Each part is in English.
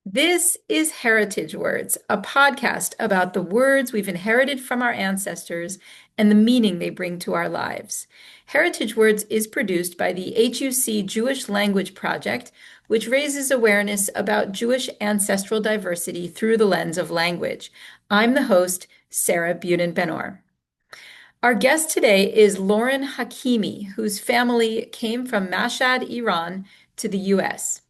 This is Heritage Words, a podcast about the words we've inherited from our ancestors and the meaning they bring to our lives. Heritage Words is produced by the HUC Jewish Language Project, which raises awareness about Jewish ancestral diversity through the lens of language. I'm the host, Sarah Bunin Benor. Our guest today is Lauren Hakimi, whose family came from Mashhad, Iran, to the U.S.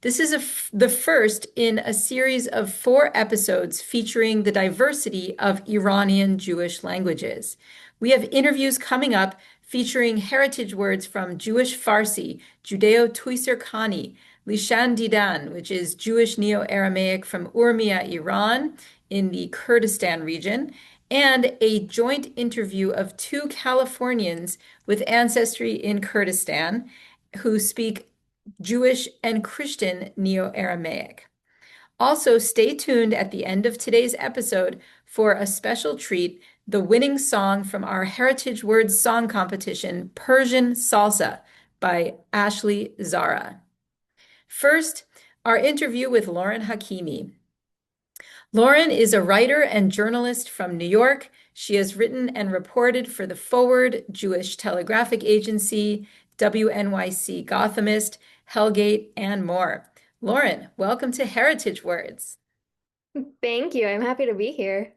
This is the first in a series of 4 episodes featuring the diversity of Iranian Jewish languages. We have interviews coming up featuring heritage words from Jewish Farsi, Judeo-Tuiserkhani, Lishan Didan, which is Jewish Neo-Aramaic from Urmia, Iran, in the Kurdistan region, and a joint interview of 2 Californians with ancestry in Kurdistan who speak Jewish and Christian Neo-Aramaic. Also, stay tuned at the end of today's episode for a special treat, the winning song from our Heritage Words song competition, Persian Salsa by Ashley Zara. First, our interview with Lauren Hakimi. Lauren is a writer and journalist from New York. She has written and reported for the Forward, Jewish Telegraphic Agency, WNYC Gothamist, Hellgate, and more. Lauren, welcome to Heritage Words. Thank you. I'm happy to be here.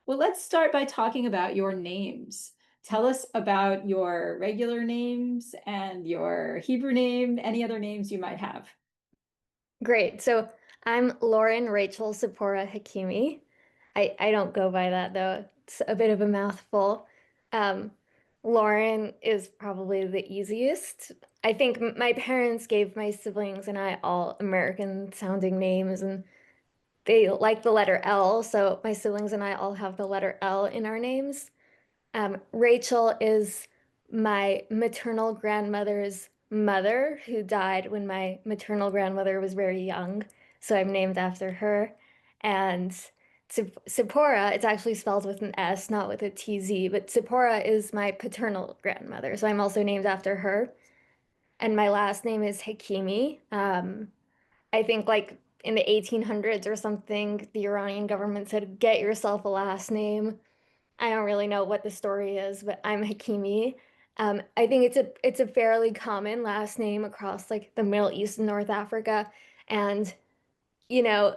Well, let's start by talking about your names. Tell us about your regular names and your Hebrew name, any other names you might have. Great. So I'm Lauren Rachel Zipporah Hakimi. I don't go by that though. It's a bit of a mouthful. Um, Lauren is probably the easiest. I think my parents gave my siblings and I all American sounding names, and they like the letter L, so my siblings and I all have the letter L in our names. Rachel is my maternal grandmother's mother, who died when my maternal grandmother was very young. So I'm named after her. And Zipporah, it's actually spelled with an S, not with a TZ, but Zipporah is my paternal grandmother. So I'm also named after her. And my last name is Hakimi. I think like in the 1800s or something, the Iranian government said, get yourself a last name. I don't really know what the story is, but I'm Hakimi. I think it's a fairly common last name across like the Middle East and North Africa. And you know,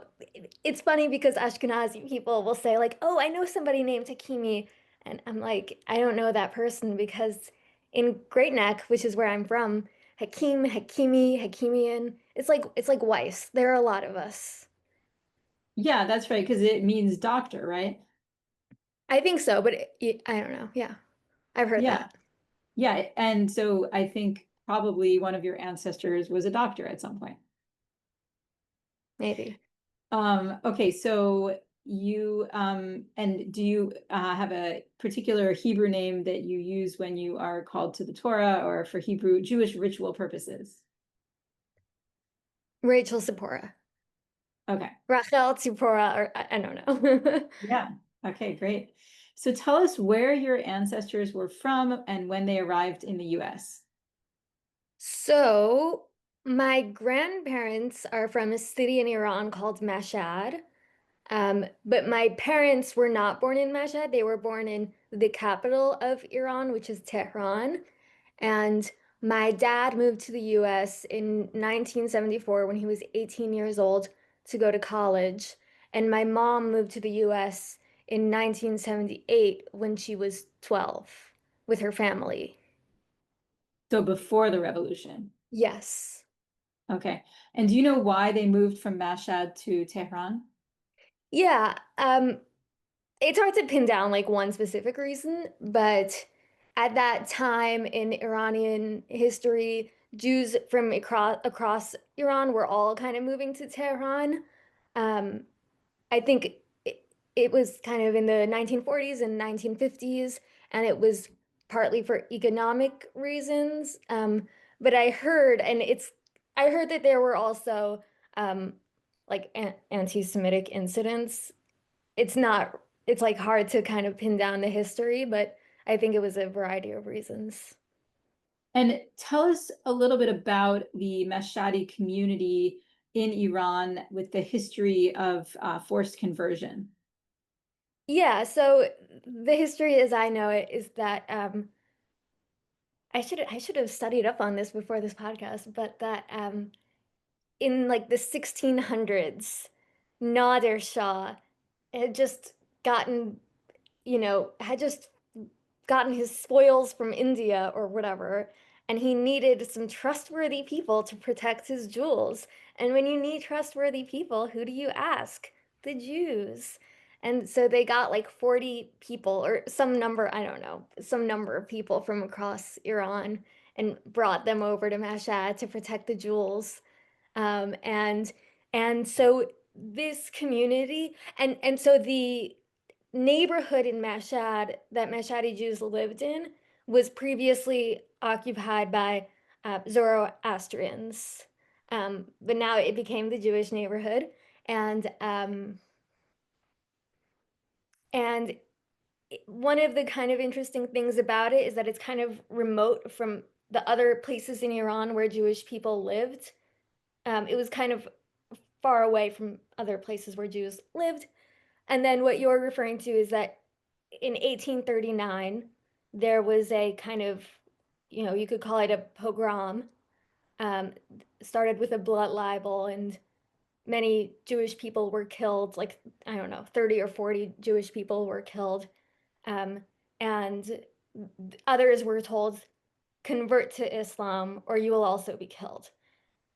it's funny because Ashkenazi people will say like, "Oh, I know somebody named Hakimi," and I'm like, I don't know that person because in Great Neck, which is where I'm from, Hakim, Hakimi, Hakimian, it's like Weiss. There are a lot of us. Yeah, that's right, because it means doctor, right? I think so, but I don't know. Yeah, I've heard Yeah, that. yeah. And so I think probably one of your ancestors was a doctor at some point. Maybe. Okay, so you and do you have a particular Hebrew name that you use when you are called to the Torah or for Hebrew Jewish ritual purposes? Rachel Zipporah. Okay, Rachel Zipporah, or I don't know. yeah. Okay, great. So tell us where your ancestors were from and when they arrived in the US. So, my grandparents are from a city in Iran called Mashhad. But my parents were not born in Mashhad. They were born in the capital of Iran, which is Tehran. And my dad moved to the US in 1974 when he was 18 years old to go to college. And my mom moved to the US in 1978 when she was 12 with her family. So before the revolution. Yes. Okay. And do you know why they moved from Mashhad to Tehran? Yeah, it's hard to pin down like one specific reason, but at that time in Iranian history, Jews from across Iran were all kind of moving to Tehran. Um, I think it was kind of in the 1940s and 1950s, and it was partly for economic reasons. But I heard that there were also um, like anti-Semitic incidents. It's not, it's like hard to kind of pin down the history, but I think it was a variety of reasons. And tell us a little bit about the Mashhadi community in Iran with the history of forced conversion? Yeah, so the history as I know it is that I should have studied up on this before this podcast, but that in like the 1600s, Nader Shah had just gotten, had just gotten his spoils from India or whatever, and he needed some trustworthy people to protect his jewels. And when you need trustworthy people, who do you ask? The Jews. And so they got like 40 people or some number, I don't know, some number of people from across Iran and brought them over to Mashhad to protect the jewels. Um, and and so this community and so the neighborhood in Mashhad that Mashhadi Jews lived in was previously occupied by Zoroastrians, but now it became the Jewish neighborhood, and um, and one of the kind of interesting things about it is that it's kind of remote from the other places in Iran where Jewish people lived. It was kind of far away from other places where Jews lived. And then what you're referring to is that in 1839, there was a kind of, you could call it a pogrom, um, started with a blood libel, and many Jewish people were killed, like, I don't know, 30 or 40 Jewish people were killed. Um, and others were told, convert to Islam or you will also be killed.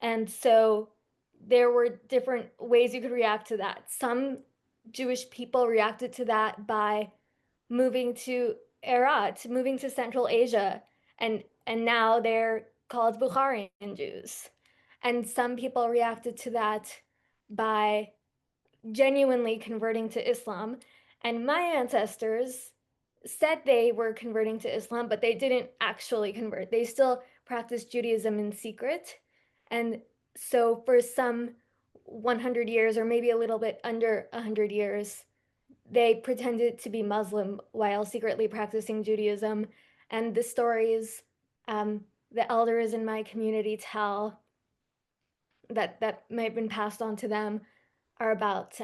And so there were different ways you could react to that. Some Jewish people reacted to that by moving to Erat, moving to Central Asia, and now they're called Bukharian Jews. And some people reacted to that by genuinely converting to Islam. And my ancestors said they were converting to Islam, but they didn't actually convert. They still practiced Judaism in secret. And so for some 100 years, or maybe a little bit under 100 years, they pretended to be Muslim while secretly practicing Judaism. And the stories the elders in my community tell that may have been passed on to them are about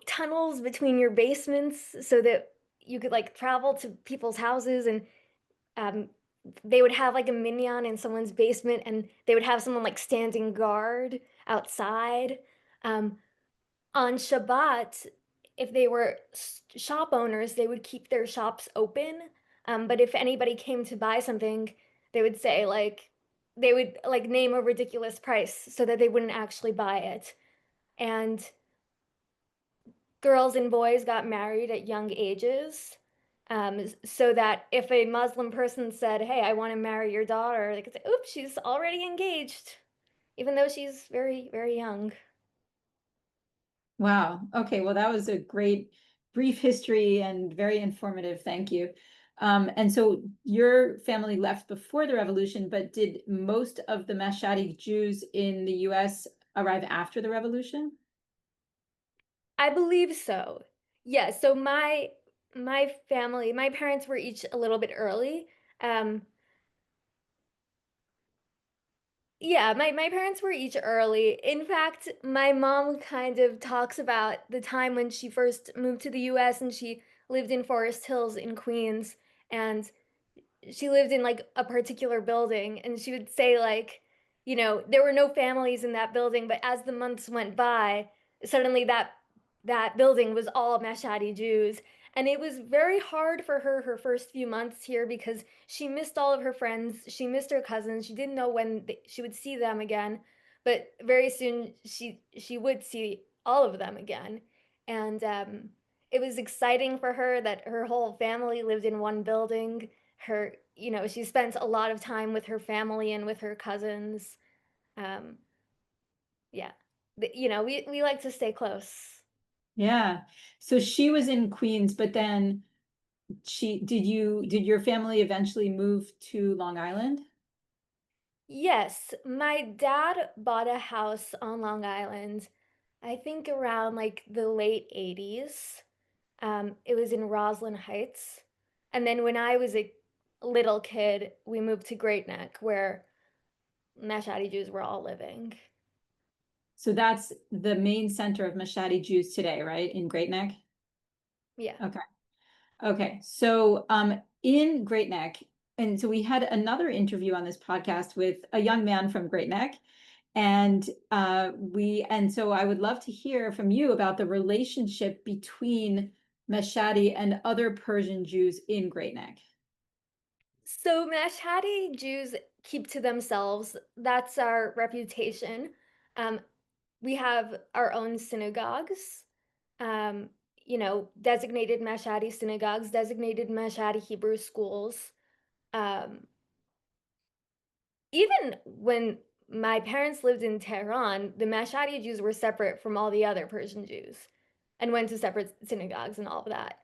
tunnels between your basements so that you could like travel to people's houses, and um, they would have like a minyan in someone's basement and they would have someone like standing guard outside. Um, on Shabbat, if they were shop owners, they would keep their shops open. But if anybody came to buy something, they would say like, they would like name a ridiculous price so that they wouldn't actually buy it. And girls and boys got married at young ages. So that if a Muslim person said, "Hey, I want to marry your daughter," they could say, "Oops, she's already engaged," even though she's very, very young. Wow. Okay. Well, that was a great brief history and very informative. Thank you. And so your family left before the revolution, but did most of the Mashhadi Jews in the US arrive after the revolution? I believe so. Yeah, so my family, my parents were each a little bit early. Um, yeah, my parents were each early. In fact, my mom kind of talks about the time when she first moved to the US and she lived in Forest Hills in Queens, and she lived in like a particular building, and she would say like, there were no families in that building, but as the months went by, suddenly that building was all Mashhadi Jews. And it was very hard for her first few months here because she missed all of her friends. She missed her cousins. She didn't know when she would see them again, but very soon she would see all of them again. And it was exciting for her that her whole family lived in one building. She spent a lot of time with her family and with her cousins. Um, yeah, we like to stay close. Yeah. So she was in Queens, but then did your family eventually move to Long Island? Yes, my dad bought a house on Long Island, I think around like the late 80s. It was in Roslyn Heights. And then when I was a little kid, we moved to Great Neck, where Mashhadi Jews were all living. So that's the main center of Mashhadi Jews today, right? In Great Neck? Yeah. Okay. Okay. So in Great Neck, and so we had another interview on this podcast with a young man from Great Neck. And so I would love to hear from you about the relationship between Mashhadi and other Persian Jews in Great Neck. So Mashhadi Jews keep to themselves. That's our reputation. Um, we have our own synagogues, um, designated Mashhadi synagogues, designated Mashhadi Hebrew schools. Um, Even when my parents lived in Tehran, the Mashhadi Jews were separate from all the other Persian Jews and went to separate synagogues and all of that.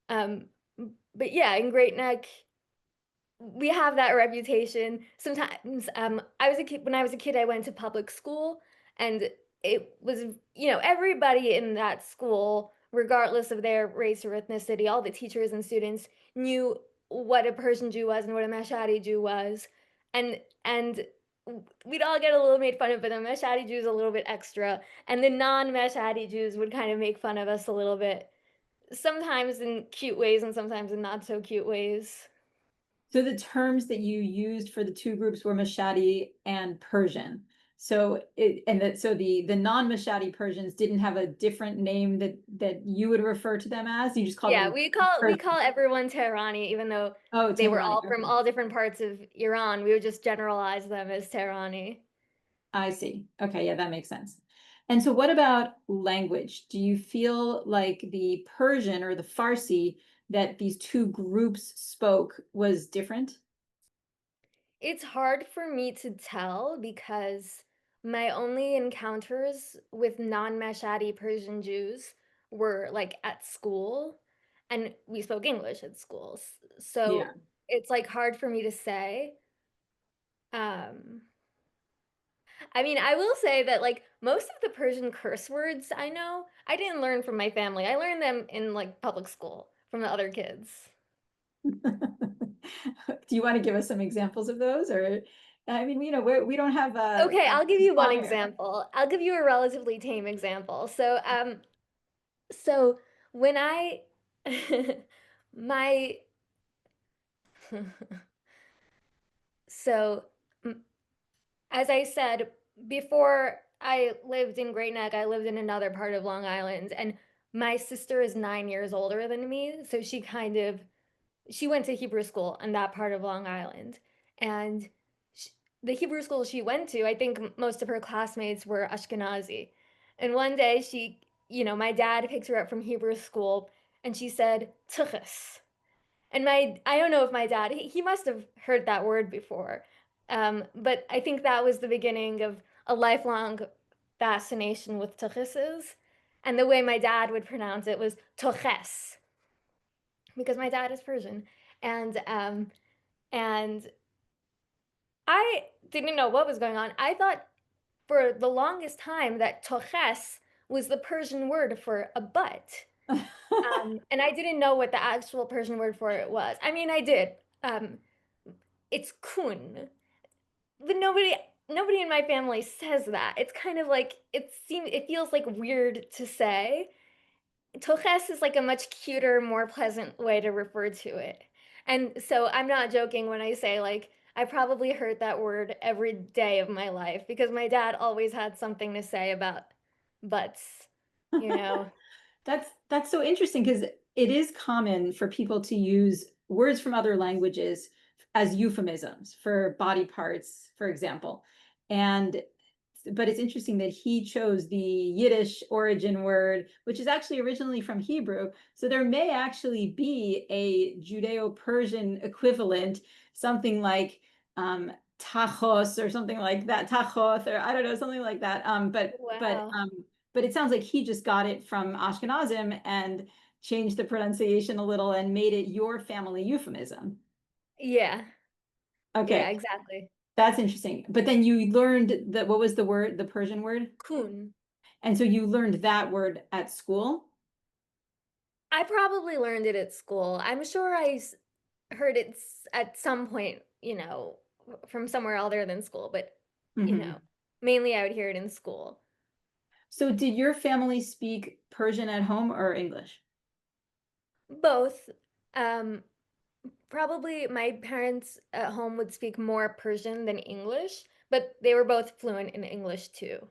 Um, but yeah, in Great Neck, we have that reputation. Sometimes I was a kid when I was a kid, I went to public school, and it was, everybody in that school, regardless of their race or ethnicity, all the teachers and students knew what a Persian Jew was and what a Mashhadi Jew was. And we'd all get a little made fun of, but the Mashhadi Jews a little bit extra, and the non-Mashhadi Jews would kind of make fun of us a little bit, sometimes in cute ways and sometimes in not so cute ways. So the terms that you used for the two groups were Mashhadi and Persian. So the non-Mashhadi Persians didn't have a different name that you would refer to them as. You just called Yeah, them we Persian. call everyone Tehrani, even though Oh, they were Tehrani. all from Okay. all different parts of Iran. We would just generalize them as Tehrani. I see. Okay, yeah, that makes sense. And so what about language? Do you feel like the Persian or the Farsi that these two groups spoke was different? It's hard for me to tell because my only encounters with non-Mashhadi Persian Jews were like at school, and we spoke English at schools. Yeah. So it's like hard for me to say. Um, I mean, I will say that like most of the Persian curse words I know, I didn't learn from my family. I learned them in like public school from the other kids. Do you want to give us some examples of those? Or, I mean, we don't have Okay, I'll give you one long hair. example. I'll give you a relatively tame example. So when I my so as I said before, I lived in Great Neck. I lived in another part of Long Island, and my sister is 9 years older than me, so she went to Hebrew school in that part of Long Island. And sh the Hebrew school she went to, I think most of her classmates were Ashkenazi. And one day my dad picked her up from Hebrew school and she said, tuches. And I don't know if my dad, he must have heard that word before. But I think that was the beginning of a lifelong fascination with tucheses. And the way my dad would pronounce it was tuches, because my dad is Persian. And I didn't know what was going on. I thought for the longest time that toches was the Persian word for a butt. And I didn't know what the actual Persian word for it was. I mean, I did. Um, it's kun, but nobody in my family says that. It's kind of like it feels like weird to say. Tuches is like a much cuter, more pleasant way to refer to it. And so I'm not joking when I say like I probably heard that word every day of my life because my dad always had something to say about butts, you know. That's so interesting because it is common for people to use words from other languages as euphemisms for body parts, for example. And but it's interesting that he chose the Yiddish origin word, which is actually originally from Hebrew. So there may actually be a Judeo-Persian equivalent, something like tachos or something like that, tachoth, or I don't know, something like that. Wow. But it sounds like he just got it from Ashkenazim and changed the pronunciation a little and made it your family euphemism. Yeah. Yeah, Okay, exactly. that's interesting. But then you learned that what was the word, the Persian word? Kun. And so you learned that word at school? I probably learned it at school. I'm sure heard it at some point, from somewhere other than school, but you know, Hmm. mainly I would hear it in school. So did your family speak Persian at home or English? Both. Um, Probably my parents at home would speak more Persian than English, but they were both fluent in English too.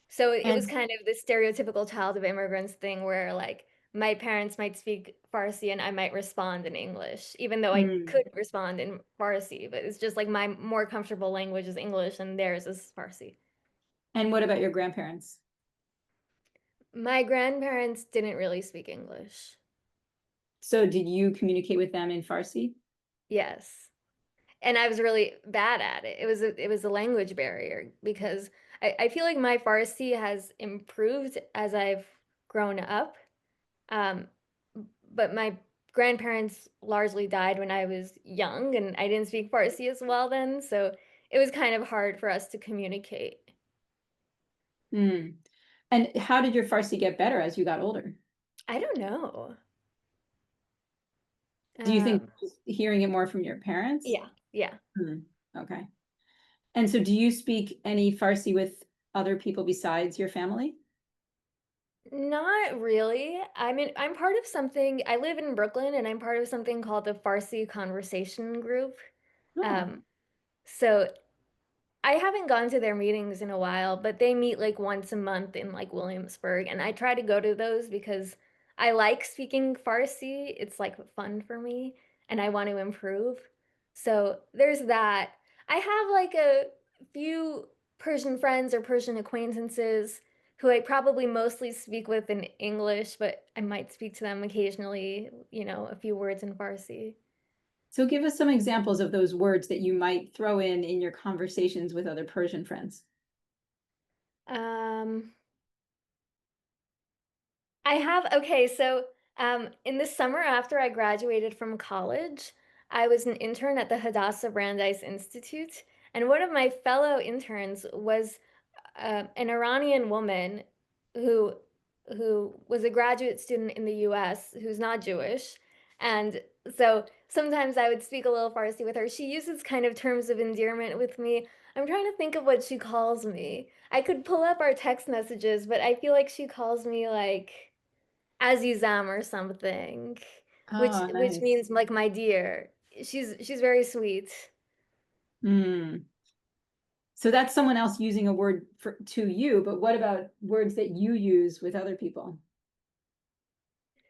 So it was And kind of the stereotypical child of immigrants thing where like my parents might speak Farsi and I might respond in English, even though I mm, could respond in Farsi, but it's just like my more comfortable language is English and theirs is Farsi. and what about your grandparents? My grandparents didn't really speak English. So did you communicate with them in Farsi? Yes. And I was really bad at it. It was a language barrier because I feel like my Farsi has improved as I've grown up. Um, but my grandparents largely died when I was young, and I didn't speak Farsi as well then, so it was kind of hard for us to communicate. Mm. And how did your Farsi get better as you got older? I don't know. Do you think Um, just hearing it more from your parents? yeah, yeah. Mm. Okay. And so do you speak any Farsi with other people besides your family? Not really. I'm part of something. I live in Brooklyn and I'm part of something called the Farsi Conversation Group. Oh, Um, so I haven't gone to their meetings in a while, but they meet like once a month in like Williamsburg, and I try to go to those because I like speaking Farsi. It's like fun for me, and I want to improve. So there's that. I have like a few Persian friends or Persian acquaintances who I probably mostly speak with in English, but I might speak to them occasionally, a few words in Farsi. so give us some examples of those words that you might throw in your conversations with other Persian friends. Um, okay, so in the summer after I graduated from college, I was an intern at the Hadassah Brandeis Institute, and one of my fellow interns was an Iranian woman who who was a graduate student in the US who's not Jewish. And so sometimes I would speak a little Farsi with her. She uses kind of terms of endearment with me. I'm trying to think of what she calls me. I could pull up our text messages, but I feel like she calls me like Azizam or something, which Oh, which nice. means like my dear. She's very sweet. Hmm. So that's someone else using a word to you, but what about words that you use with other people?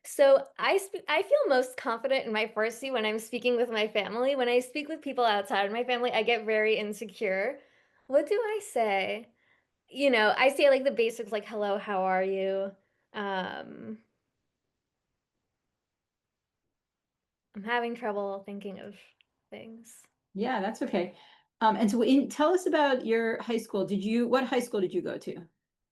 So I feel most confident in my Farsi when I'm speaking with my family. When I speak with people outside of my family, I get very insecure. What do I say? I say like the basics like hello, how are you? Um, I'm having trouble thinking of things. Yeah, that's okay. And so tell us about your high school. What high school did you go to?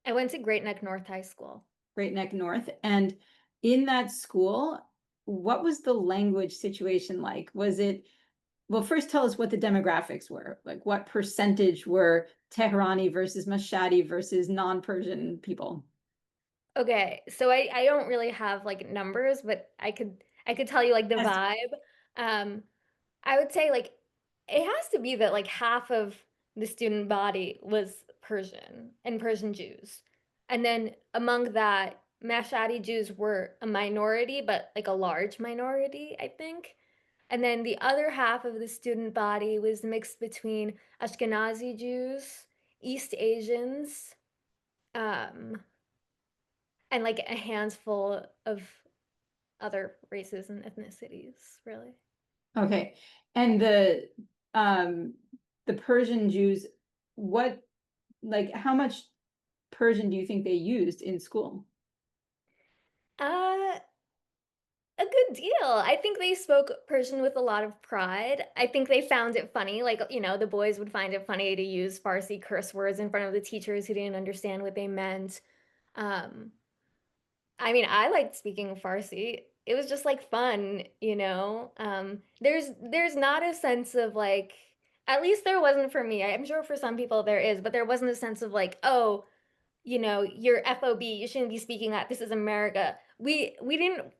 I went to Great Neck North High School. Great Neck North. And in that school, what was the language situation like? Well, first tell us what the demographics were. Like what percentage were Tehrani versus Mashhadi versus non-Persian people? Okay, so I don't really have like numbers, but I could tell you like the Yes. vibe. Um, I would say like it has to be that like half of the student body was Persian and Persian Jews. And then among that, Mashhadi Jews were a minority, but like a large minority, I think. And then the other half of the student body was mixed between Ashkenazi Jews, East Asians, um, and like a handful of other races and ethnicities, really. Okay. And um the Persian Jews, what how much Persian do you think they used in school? Uh, A good deal. I think they spoke Persian with a lot of pride. I think they found it funny. Like, the boys would find it funny to use Farsi curse words in front of the teachers who didn't understand what they meant. Um, I mean, I liked speaking Farsi. It was just like fun. There's not a sense of like, at least there wasn't for me. I'm sure for some people there is, but there wasn't a sense of like, oh, you're FOB, you shouldn't be speaking that. This is America. We didn't,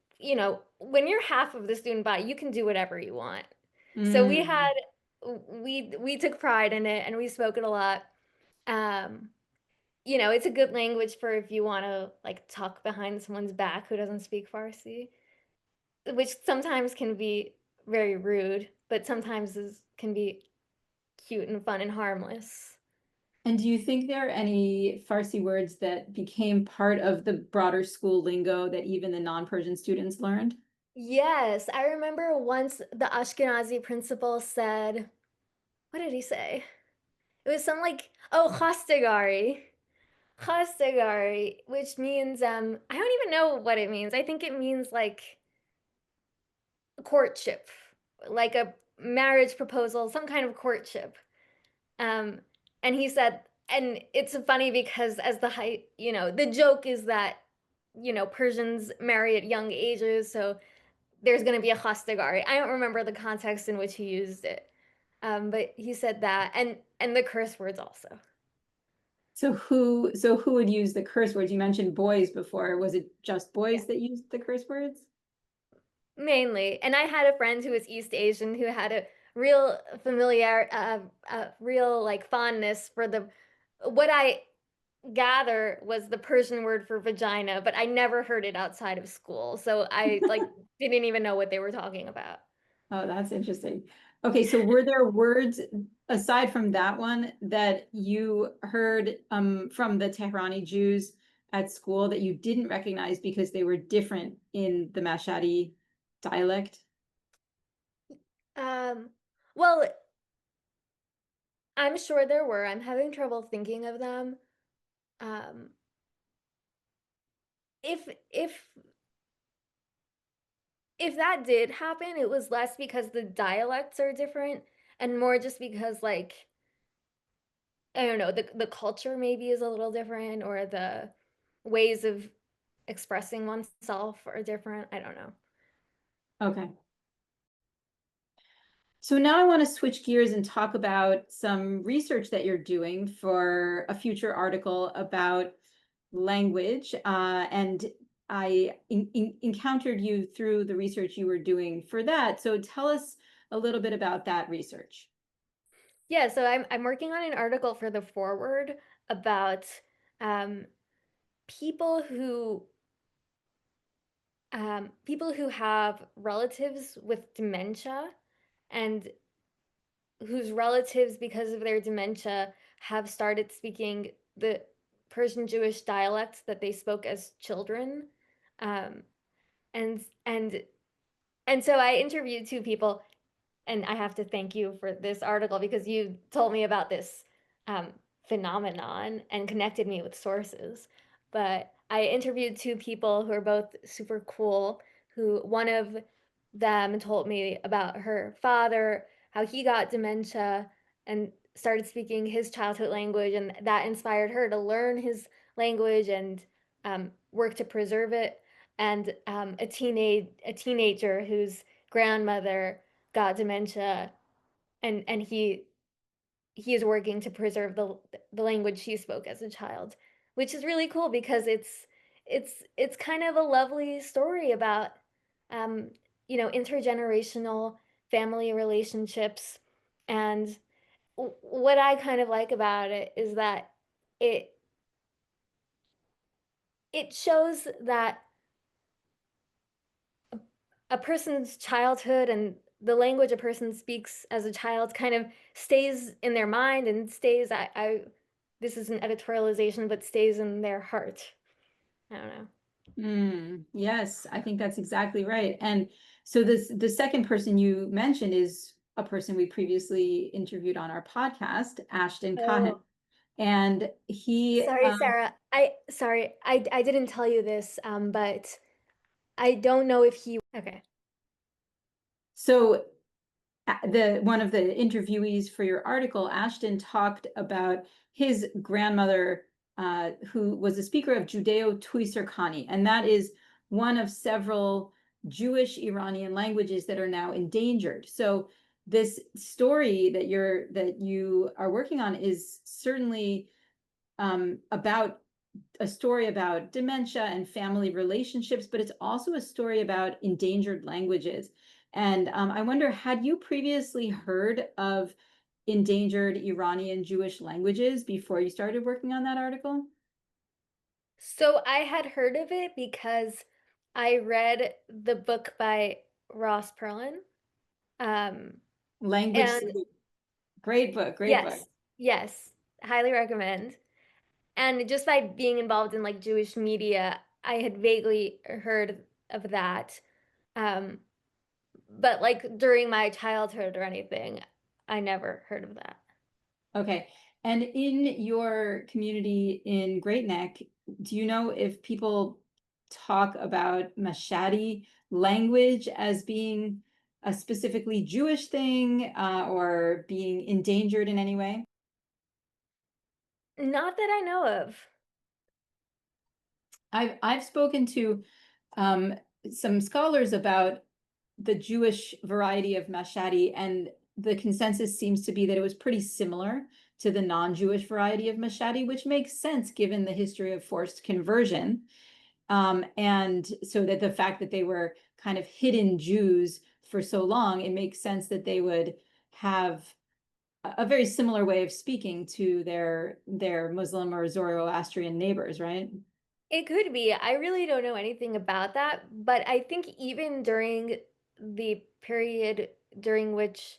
when you're half of the student body, you can do whatever you want. So we had Mm. we took pride in it and we spoke it a lot. Um, it's a good language for if you want to like talk behind someone's back who doesn't speak Farsi, which sometimes can be very rude, but sometimes can be cute and fun and harmless. And do you think there are any Farsi words that became part of the broader school lingo that even the non-Persian students learned? Yes, I remember once the Ashkenazi principal said, what did he say? It was something like, oh, khastagari. Khastagari, which means I don't even know what it means. I think it means like courtship, like a marriage proposal, some kind of courtship. Um, and he said, and it's funny because as the height, the joke is that, Persians marry at young ages, so there's going to be a khastagari. I don't remember the context in which he used it, but he said that, and the curse words also. So who would use the curse words? You mentioned boys before. Was it just Yeah. boys that used the curse words? Mainly. And I had a friend who was East Asian who had a real real like fondness for what I gather was the Persian word for vagina, but I never heard it outside of school. So I like didn't even know what they were talking about. Oh, that's interesting. Okay, so were there words aside from that one that you heard from the Tehrani Jews at school that you didn't recognize because they were different in the Mashhadi dialect? Um, well, I'm sure there were. I'm having trouble thinking of them. Um, if if that did happen, it was less because the dialects are different and more just because like I don't know, the culture maybe is a little different or the ways of expressing oneself are different. I don't know. Okay. So now I want to switch gears and talk about some research that you're doing for a future article about language. And I encountered you through the research you were doing for that. So tell us a little bit about that research. Yeah, so I'm working on an article for the forward about um, people who people who have relatives with dementia and whose relatives, because of their dementia, have started speaking the Persian Jewish dialects that they spoke as children. Um, and and and so I interviewed two people, and I have to thank you for this article because you told me about this um, phenomenon and connected me with sources. But I interviewed two people who are both super cool, who one of them told me about her father, how he got dementia and started speaking his childhood language, and that inspired her to learn his language and work to preserve it. And a teenager whose grandmother got dementia and he is working to preserve the language she spoke as a child, which is really cool because it's kind of a lovely story about um, intergenerational family relationships. And what I kind of like about it is that it it shows that a person's childhood and the language a person speaks as a child kind of stays in their mind and stays this is an editorialization, but stays in their heart. I don't know. Yes, I think that's exactly right. And so the second person you mentioned is a person we previously interviewed on our podcast, Ashton Kahan. Oh, And he sorry, Sarah. I didn't tell you this, but I don't know if he. Okay. so the one of the interviewees for your article, Ashton, talked about his grandmother, who was a speaker of Judeo-Tuiserkani, and that is one of several Jewish Iranian languages that are now endangered. So this story that you are working on is certainly about a story about dementia and family relationships, but it's also a story about endangered languages. And I wonder, had you previously heard of endangered Iranian Jewish languages before you started working on that article? So I had heard of it because I read the book by Ross Perlin. Um, Language and Sleep. Great book, great book. yes, yes, highly recommend. And just by being involved in like Jewish media, I had vaguely heard of that. Um, but like during my childhood or anything, I never heard of that. Okay. And in your community in Great Neck, do you know if people talk about Mashhadi language as being a specifically Jewish thing, or being endangered in any way? Not that I know of. I've spoken to um, some scholars about the Jewish variety of Mashhadi, and the consensus seems to be that it was pretty similar to the non-Jewish variety of Mashhadi, which makes sense given the history of forced conversion. And so that the fact that they were kind of hidden Jews for so long, it makes sense that they would have a very similar way of speaking to their Muslim or Zoroastrian neighbors, right? It could be. I really don't know anything about that, but I think even during the period during which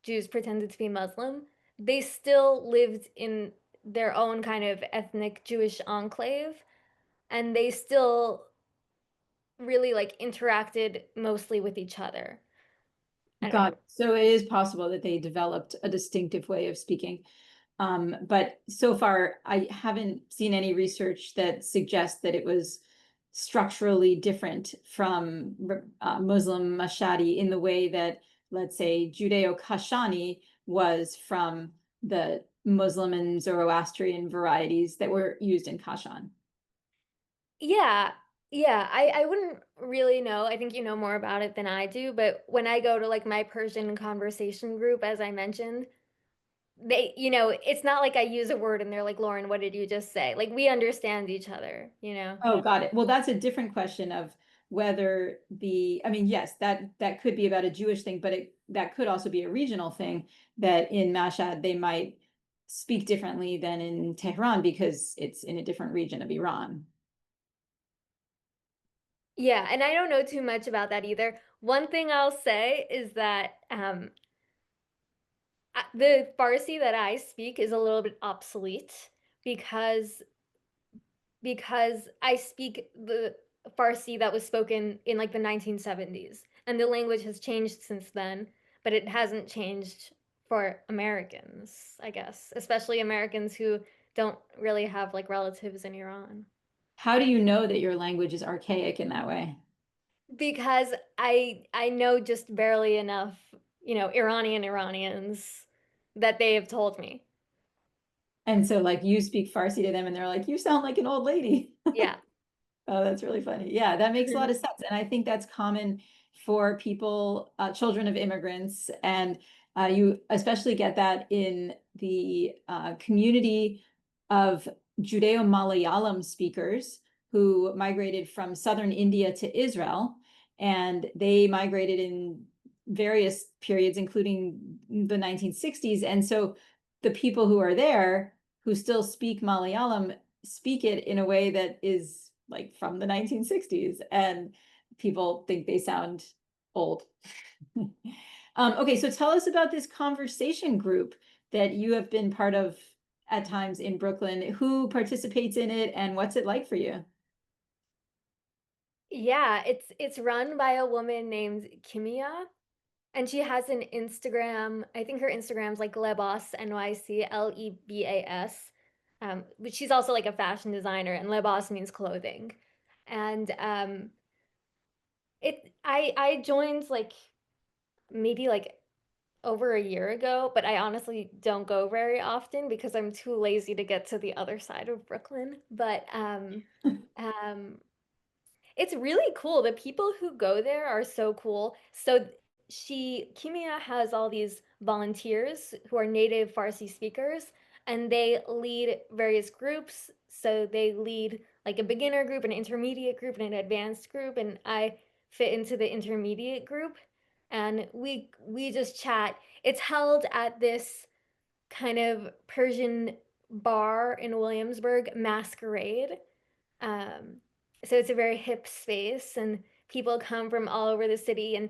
Jews pretended to be Muslim, they still lived in their own kind of ethnic Jewish enclave, and they still really like interacted mostly with each other. I don't Got know. it. So it is possible that they developed a distinctive way of speaking. But so far, I haven't seen any research that suggests that it was structurally different from Muslim Mashhadi in the way that, let's say, Judeo-Kashani was from the Muslim and Zoroastrian varieties that were used in Kashan. Yeah, yeah, I wouldn't really know. I think you know more about it than I do, but when I go to like my Persian conversation group, as I mentioned, it's not like I use a word and they're like, Lauren, what did you just say? Like we understand each other, you know? Oh, got it. Well, that's a different question of whether I mean, yes, that could be about a Jewish thing, but that could also be a regional thing that in Mashhad they might speak differently than in Tehran because it's in a different region of Iran. Yeah, and I don't know too much about that either. One thing I'll say is that the Farsi that I speak is a little bit obsolete because I speak the Farsi that was spoken in like the 1970s, and the language has changed since then, but it hasn't changed for Americans, I guess, especially Americans who don't really have like relatives in Iran. How do you know that your language is archaic in that way? Because I know just barely enough, Iranians that they have told me. And so like you speak Farsi to them and they're like, you sound like an old lady. Yeah. Oh, that's really funny. Yeah, that makes a lot of sense. And I think that's common for people, children of immigrants. And you especially get that in the community of Judeo-Malayalam speakers who migrated from southern India to Israel. And they migrated in various periods, including the 1960s. And so the people who are there who still speak Malayalam speak it in a way that is like from the 1960s, and people think they sound old. Okay, so tell us about this conversation group that you have been part of at times in Brooklyn. Who participates in it and what's it like for you? Yeah, it's run by a woman named Kimia, and she has an Instagram. I think her Instagram's like Lebas, NYC, Lebas. But she's also like a fashion designer, and Lebas means clothing. And I joined like maybe like over a year ago, but I honestly don't go very often because I'm too lazy to get to the other side of Brooklyn. But um, it's really cool. The people who go there are so cool. So Kimia has all these volunteers who are native Farsi speakers, and they lead various groups. So they lead like a beginner group, an intermediate group, and an advanced group, and I fit into the intermediate group. and we just chat. It's held at this kind of Persian bar in Williamsburg, Masquerade. Um, so it's a very hip space, and people come from all over the city, and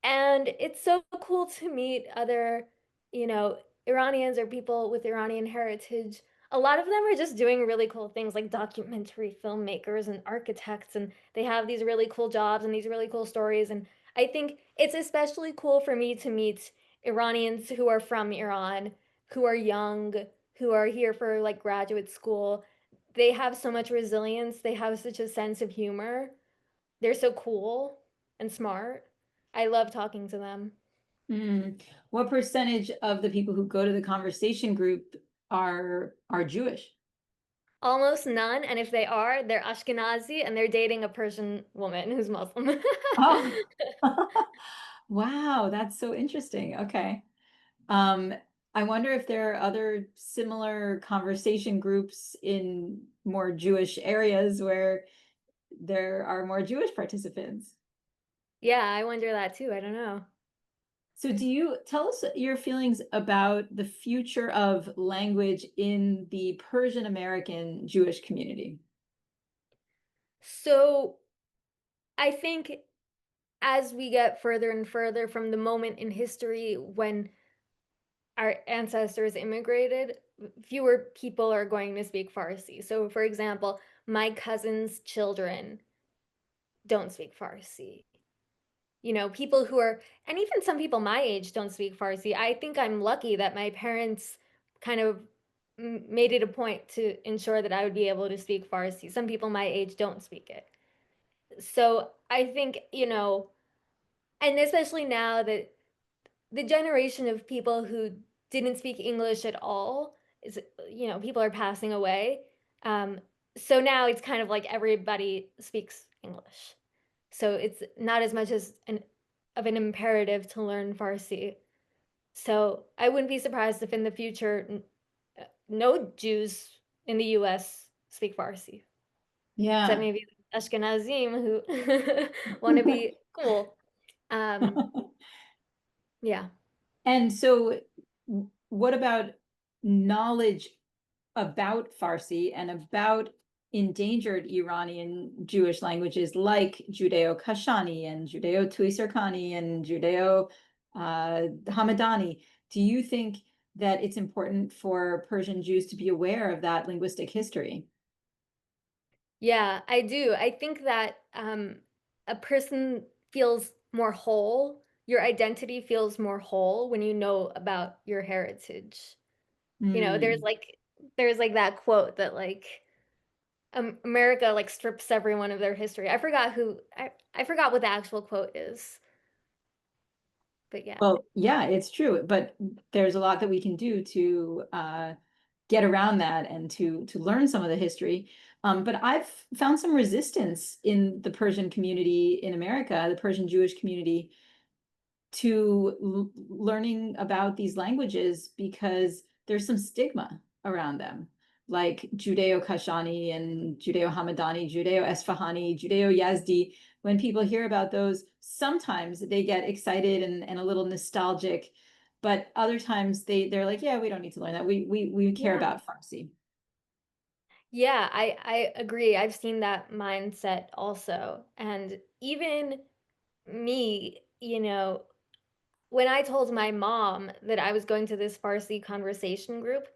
and it's so cool to meet other, you know, Iranians or people with Iranian heritage. A lot of them are just doing really cool things like documentary filmmakers and architects, and they have these really cool jobs and these really cool stories. And I think it's especially cool for me to meet Iranians who are from Iran, who are young, who are here for like graduate school. They have so much resilience. They have such a sense of humor. They're so cool and smart. I love talking to them. Mm. What percentage of the people who go to the conversation group are Jewish? Almost none, and if they are, they're Ashkenazi and they're dating a Persian woman who's Muslim. Oh, wow, that's so interesting. Okay. Um, I wonder if there are other similar conversation groups in more Jewish areas where there are more Jewish participants. Yeah, I wonder that too. I don't know. So do you tell us your feelings about the future of language in the Persian American Jewish community? So I think as we get further and further from the moment in history when our ancestors immigrated, fewer people are going to speak Farsi. So, for example, my cousin's children don't speak Farsi. You know, people who are, and even some people my age don't speak Farsi. I think I'm lucky that my parents kind of made it a point to ensure that I would be able to speak Farsi. Some people my age don't speak it. So I think, you know, and especially now that the generation of people who didn't speak English at all is, you know, people are passing away. Um, so now it's kind of like everybody speaks English. So it's not as much as an imperative to learn Farsi. So I wouldn't be surprised if in the future no Jews in the US speak Farsi, except Yeah. maybe Ashkenazim who want to be cool. Um, yeah. And so, what about knowledge about Farsi and about endangered Iranian Jewish languages like Judeo-Kashani and Judeo-Tuiserkani and Judeo-Hamadani? Do you think that it's important for Persian Jews to be aware of that linguistic history? Yeah, I do. I think that a person feels more whole. Your identity feels more whole when you know about your heritage. You know, Hmm. there's like that quote that like America like strips everyone of their history. I forgot what the actual quote is, but yeah. Well, yeah, it's true, but there's a lot that we can do to get around that and to learn some of the history. But I've found some resistance in the Persian community in America, the Persian Jewish community, to learning about these languages because there's some stigma around them, like Judeo-Kashani and Judeo-Hamadani, Judeo-Esfahani, Judeo-Yazdi. When people hear about those, sometimes they get excited and a little nostalgic, but other times they're like, yeah, we don't need to learn that. We care Yeah. about Farsi. Yeah, I agree. I've seen that mindset also. And even me, you know, when I told my mom that I was going to this Farsi conversation group,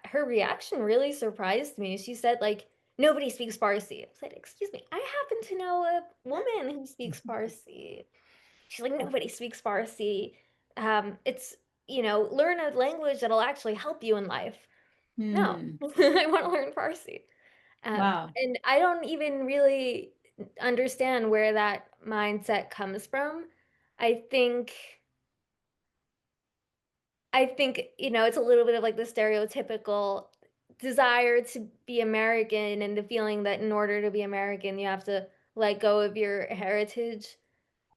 her reaction really surprised me. She said, like, nobody speaks Farsi. I said, excuse me, I happen to know a woman who speaks Farsi. She's like, nobody speaks Farsi. It's, you know, learn a language that'll actually help you in life. No, Hmm. I want to learn Farsi. Wow. And I don't even really understand where that mindset comes from. I think. I think, you know, it's a little bit of like the stereotypical desire to be American and the feeling that in order to be American, you have to let go of your heritage.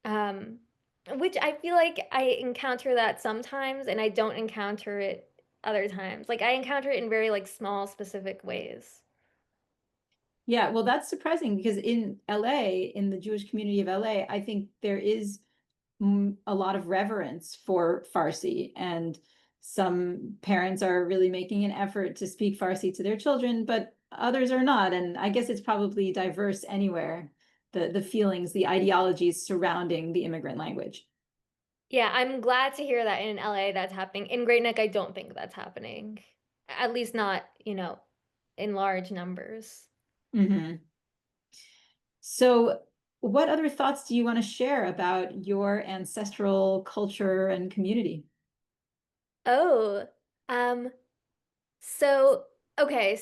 Um, which I feel like I encounter that sometimes and I don't encounter it other times. Like I encounter it in very like small, specific ways. Yeah, well, that's surprising because in LA, in the Jewish community of LA, I think there is a lot of reverence for Farsi, and some parents are really making an effort to speak Farsi to their children, but others are not. And I guess it's probably diverse anywhere, the feelings, the ideologies surrounding the immigrant language. Yeah, I'm glad to hear that in LA that's happening. In Great Neck, I don't think that's happening. At least not, in large numbers. Hmm. So, what other thoughts do you want to share about your ancestral culture and community? Oh, um, so okay,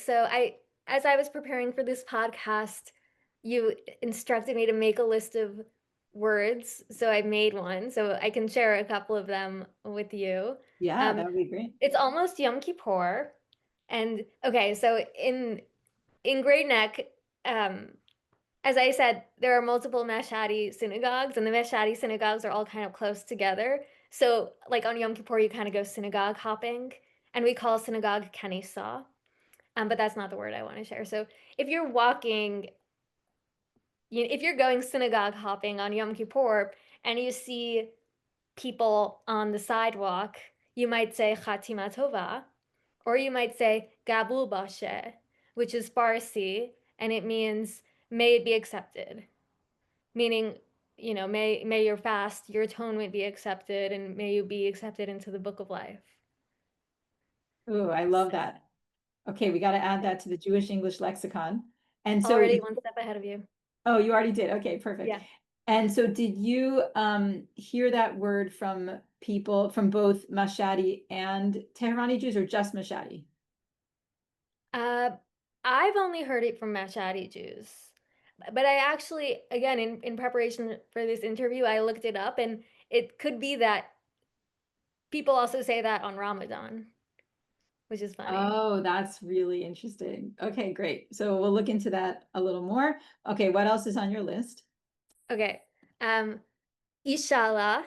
as I was preparing for this podcast, you instructed me to make a list of words, so I made one, so I can share a couple of them with you. Yeah, Um, that would be great. it's almost Yom Kippur, and okay, so in Great Neck, um, as I said, there are multiple Mashhadi synagogues, and the Mashhadi synagogues are all kind of close together. So, like on Yom Kippur, you kind of go synagogue hopping, and we call synagogue kanisa. But that's not the word I want to share. So, if you're walking, if you're going synagogue hopping on Yom Kippur, and you see people on the sidewalk, you might say Chatima Tova, or you might say gabool boshe, which is Farsi, and it means may it be accepted, meaning, may your fast, your atonement be accepted, and may you be accepted into the book of life. Oh, I love So, that. Okay, we got to add yeah, that to the Jewish English lexicon. And so, already one step ahead of you. oh, you already did. Okay, perfect. Yeah. And so, did you hear that word from people from both Mashhadi and Tehrani Jews, or just Mashhadi? Uh, I've only heard it from Mashhadi Jews. But I actually, again, in preparation for this interview, I looked it up, and it could be that people also say that on Ramadan, which is funny. Oh, that's really interesting. Okay, great. So we'll look into that a little more. Okay, what else is on your list? Okay. Um, Inshallah.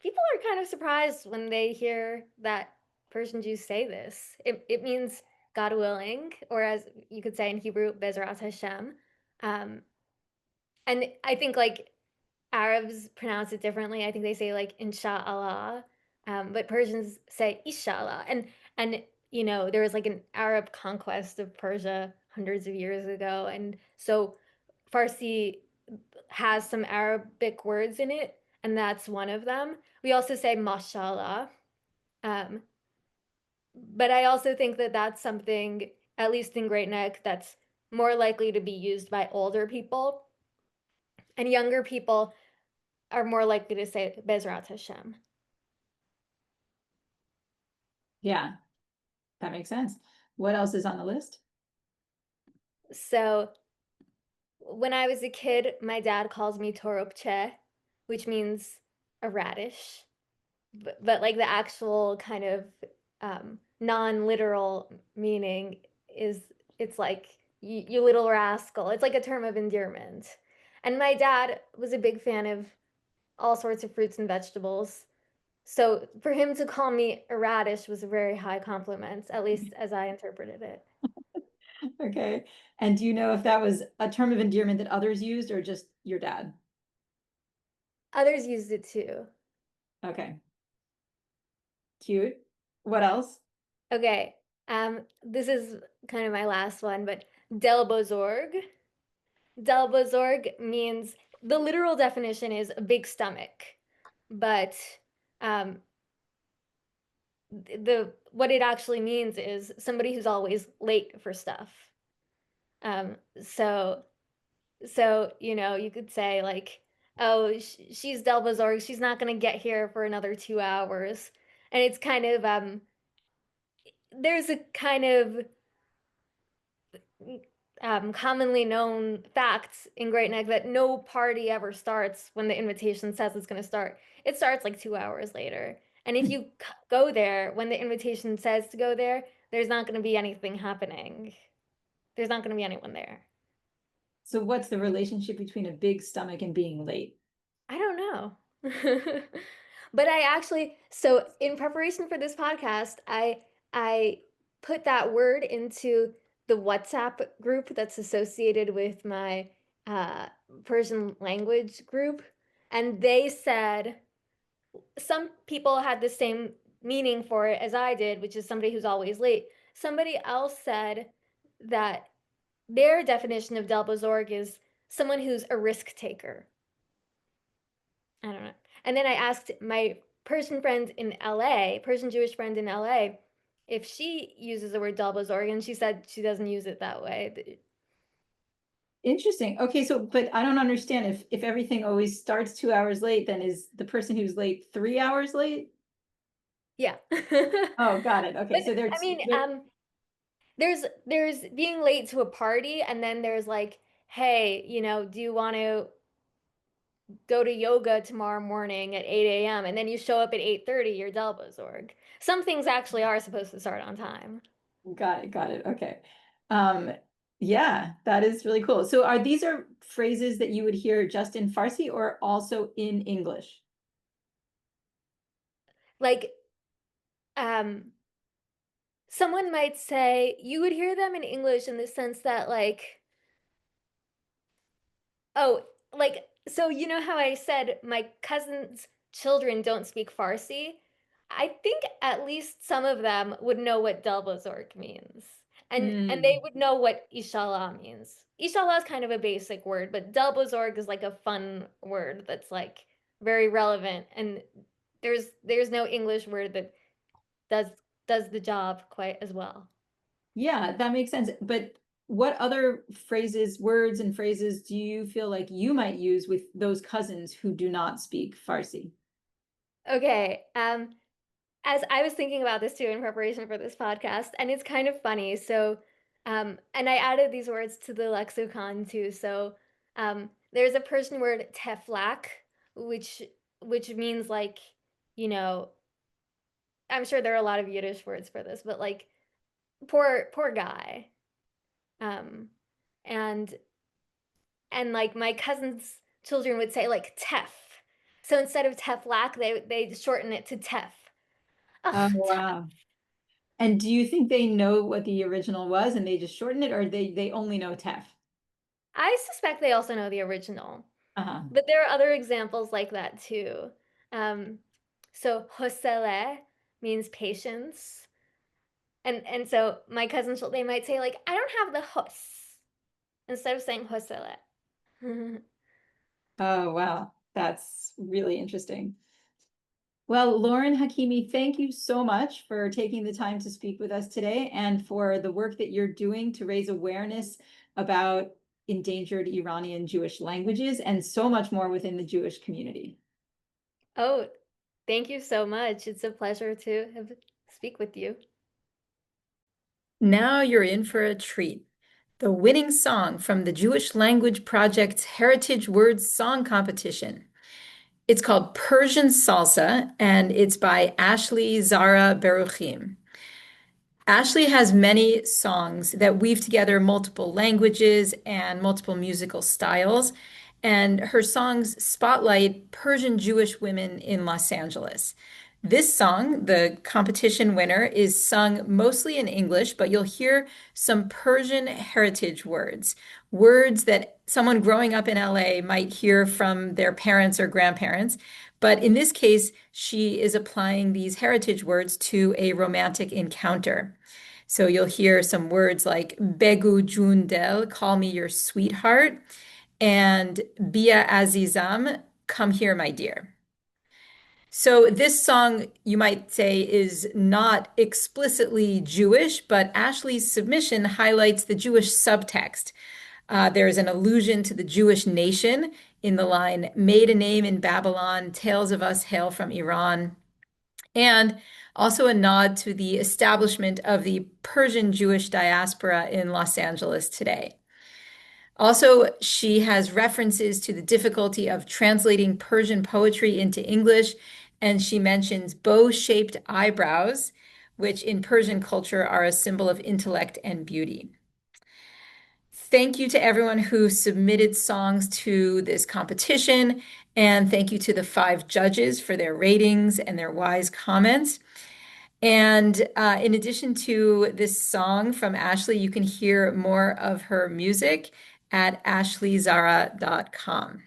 People are kind of surprised when they hear that Persian Jews say this. It means God willing, or as you could say in Hebrew, Bezrat Hashem. Um, and I think like Arabs pronounce it differently. I think they say like Insha'Allah, but Persians say Inshallah. And there was like an Arab conquest of Persia hundreds of years ago, and so Farsi has some Arabic words in it, and that's one of them. We also say mashallah. Um, but I also think that that's something, at least in Great Neck, that's more likely to be used by older people, and younger people are more likely to say Bezrat Hashem. Yeah, that makes sense. What else is on the list? So when I was a kid, my dad calls me toropche, which means a radish. But like the actual kind of non-literal meaning is it's like you little rascal. It's like a term of endearment. And my dad was a big fan of all sorts of fruits and vegetables. So for him to call me a radish was a very high compliment, at least as I interpreted it. Okay. And do you know if that was a term of endearment that others used or just your dad? Others used it too. Okay. Cute. What else? Okay, this is kind of my last one, but delbozorg. Delbozorg means the literal definition is a big stomach, but um, the what it actually means is somebody who's always late for stuff. Um, so you could say like, oh, she's Delbozorg, she's not gonna get here for another 2 hours, and it's kind of there's a kind of commonly known facts in Great Neck that no party ever starts when the invitation says it's going to start. It starts like 2 hours later. And if you go there when the invitation says to go there, there's not going to be anything happening. There's not going to be anyone there. So what's the relationship between a big stomach and being late? I don't know. But I actually, so in preparation for this podcast, I put that word into the WhatsApp group that's associated with my uh, Persian language group. And they said some people had the same meaning for it as I did, which is somebody who's always late. Somebody else said that their definition of delbozorg is someone who's a risk taker. I don't know. And then I asked my Persian friend in LA, Persian Jewish friend in LA, if she uses the word delbozorg, and she said she doesn't use it that way. Interesting. Okay, so but I don't understand if everything always starts 2 hours late, then is the person who's late 3 hours late? Yeah. Oh, got it. Okay, But so I mean, they're there's being late to a party, and then there's like, hey, do you want to go to yoga tomorrow morning at 8 a.m. and then you show up at 8:30, you're delbozorg. Some things actually are supposed to start on time. got it. Okay. Um, yeah, that is really cool. So are phrases that you would hear just in Farsi or also in English? Like, um, someone might say you would hear them in English in the sense that like, oh, like, so you know how I said my cousin's children don't speak Farsi? I think at least some of them would know what delbozorg means. And they Hmm. would know what inshallah means. Inshallah is kind of a basic word, but delbozorg is like a fun word that's like very relevant. And there's no English word that does does the job quite as well. Yeah, that makes sense. But what other words and phrases do you feel like you might use with those cousins who do not speak Farsi? Okay, as I was thinking about this too in preparation for this podcast, and it's kind of funny. So, and I added these words to the lexicon too. So, there's a Persian word teflak, which which means like, you know, I'm sure there are a lot of Yiddish words for this, but like poor guy. Um, and and like my cousin's children would say like tef. So instead of teflak, they shorten it to tef. Oh, Oh, wow. And do you think they know what the original was and they just shorten it, or they only know TEF? I suspect they also know the original, Uh-huh. but there are other examples like that too. Um, so hosele means patience, and so my cousins they might say like I don't have the hos instead of saying hosele. Oh, wow. That's really interesting. Well, Lauren Hakimi, thank you so much for taking the time to speak with us today and for the work that you're doing to raise awareness about endangered Iranian Jewish languages and so much more within the Jewish community. Oh, thank you so much. It's a pleasure to have speak with you. Now you're in for a treat. The winning song from the Jewish Language Project's Heritage Words Song Competition. It's called Persian Salsa, and it's by Ashley Zara Beruchim. Ashley has many songs that weave together multiple languages and multiple musical styles, and her songs spotlight Persian Jewish women in Los Angeles. This song, the competition winner, is sung mostly in English, but you'll hear some Persian heritage words, words that someone growing up in LA might hear from their parents or grandparents. But in this case, she is applying these heritage words to a romantic encounter. So you'll hear some words like Begu Jundel, call me your sweetheart, and Bia Azizam, come here, my dear. So this song, you might say, is not explicitly Jewish, but Ashley's submission highlights the Jewish subtext. There is an allusion to the Jewish nation in the line, made a name in Babylon, tales of us hail from Iran, and also a nod to the establishment of the Persian Jewish diaspora in Los Angeles today. Also, she has references to the difficulty of translating Persian poetry into English, and she mentions bow-shaped eyebrows, which in Persian culture are a symbol of intellect and beauty. Thank you to everyone who submitted songs to this competition, and thank you to the 5 judges for their ratings and their wise comments. And in addition to this song from Ashley, you can hear more of her music at ashleyzara.com.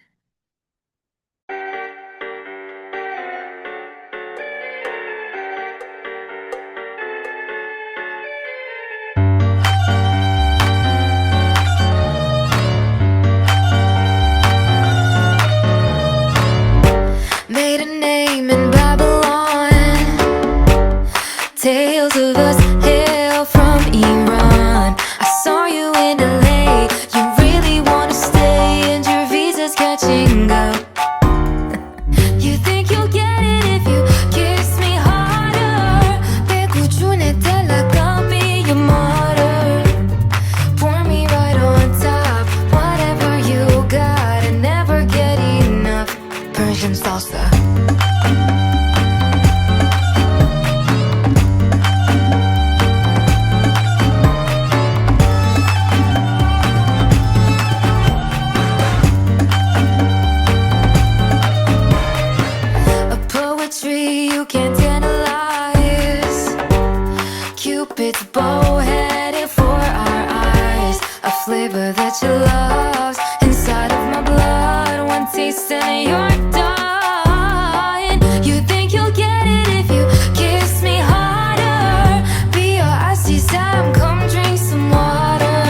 she loves inside of my blood. One taste and you're done. You think you'll get it if you kiss me harder. Be your icy Sam, come drink some water.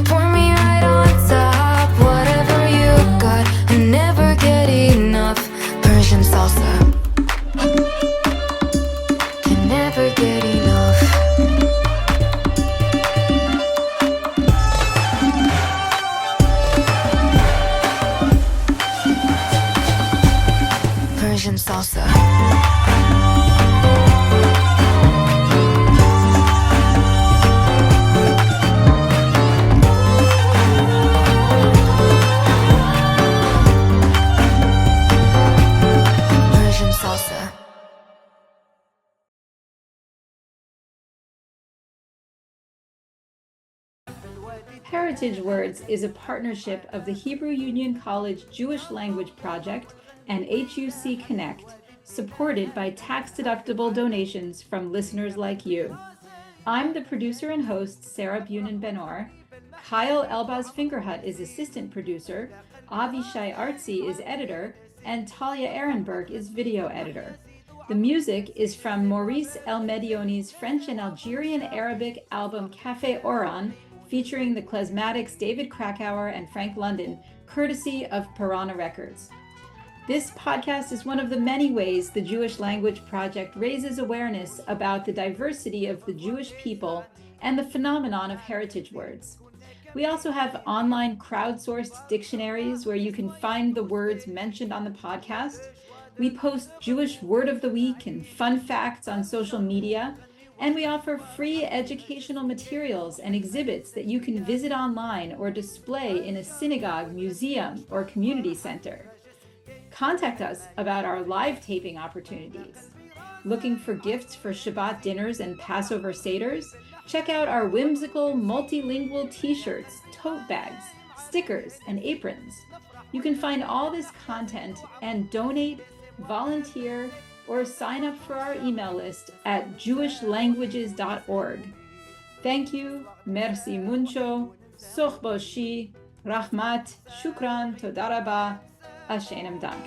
Pour me right on top, whatever you got. I never get enough Persian salsa. Can never get enough. Persian salsa. Persian salsa. Heritage Words is a partnership of the Hebrew Union College Jewish Language Project and HUC Connect, supported by tax-deductible donations from listeners like you. I'm the producer and host, Sarah Bunin Benor. Kyle Elbaz Fingerhut is assistant producer, Avishai Artzi is editor, and Talia Ehrenberg is video editor. The music is from Maurice El Medioni's French and Algerian Arabic album Café Oran, featuring the Klezmatics David Krakauer and Frank London, courtesy of Piranha Records. This podcast is one of the many ways the Jewish Language Project raises awareness about the diversity of the Jewish people and the phenomenon of heritage words. We also have online crowdsourced dictionaries where you can find the words mentioned on the podcast. We post Jewish Word of the Week and fun facts on social media, and we offer free educational materials and exhibits that you can visit online or display in a synagogue, museum, or community center. Contact us about our live taping opportunities. Looking for gifts for Shabbat dinners and Passover seders? Check out our whimsical multilingual t-shirts, tote bags, stickers, and aprons. You can find all this content and donate, volunteer, or sign up for our email list at jewishlanguages.org. Thank you, merci mucho, soch boshi, rahmat, shukran, toda rabah, ashenem dank.